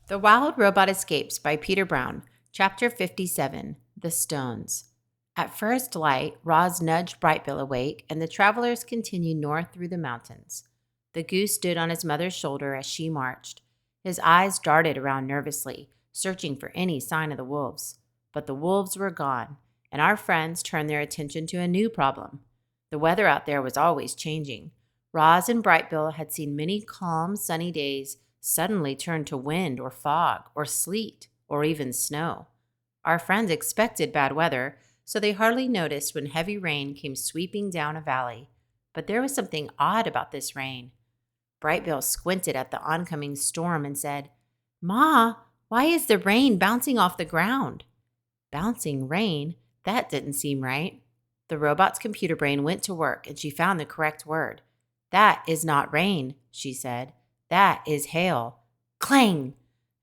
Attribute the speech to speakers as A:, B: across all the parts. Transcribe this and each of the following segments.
A: The Wild Robot Escapes by Peter Brown, Chapter 57, The Stones. At first light, Roz nudged Brightbill awake, and the travelers continued north through the mountains. The goose stood on his mother's shoulder as she marched. His eyes darted around nervously, searching for any sign of the wolves. But the wolves were gone, and our friends turned their attention to a new problem. The weather out there was always changing. Roz and Brightbill had seen many calm, sunny days suddenly turn to wind or fog or sleet or even snow. Our friends expected bad weather, so they hardly noticed when heavy rain came sweeping down a valley. But there was something odd about this rain. Brightbill squinted at the oncoming storm and said, "Ma, why is the rain bouncing off the ground?" Bouncing rain? That didn't seem right. The robot's computer brain went to work and she found the correct word. "That is not rain," she said. "That is hail." Clang!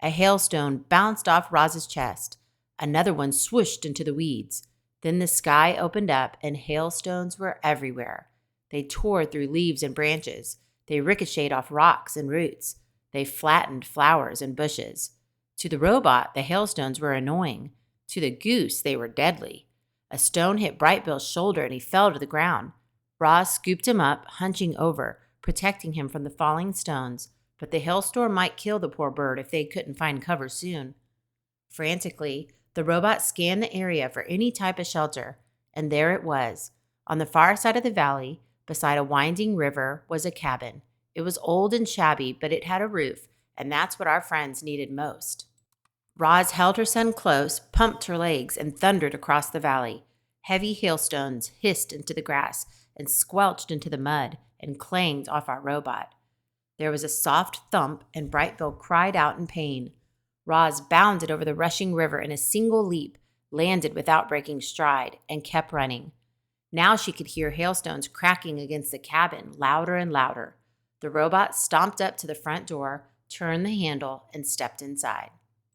A: A hailstone bounced off Roz's chest. Another one swooshed into the weeds. Then the sky opened up and hailstones were everywhere. They tore through leaves and branches. They ricocheted off rocks and roots. They flattened flowers and bushes. To the robot, the hailstones were annoying. To the goose, they were deadly. A stone hit Brightbill's shoulder and he fell to the ground. Roz scooped him up, hunching over, protecting him from the falling stones, but the hailstorm might kill the poor bird if they couldn't find cover soon. Frantically, the robot scanned the area for any type of shelter, and there it was. On the far side of the valley, beside a winding river, was a cabin. It was old and shabby, but it had a roof, and that's what our friends needed most. Roz held her son close, pumped her legs, and thundered across the valley. Heavy hailstones hissed into the grass and squelched into the mud and clanged off our robot. There was a soft thump, and Brightbill cried out in pain. Roz bounded over the rushing river in a single leap, landed without breaking stride, and kept running. Now she could hear hailstones cracking against the cabin, louder and louder. The robot stomped up to the front door, turned the handle, and stepped inside.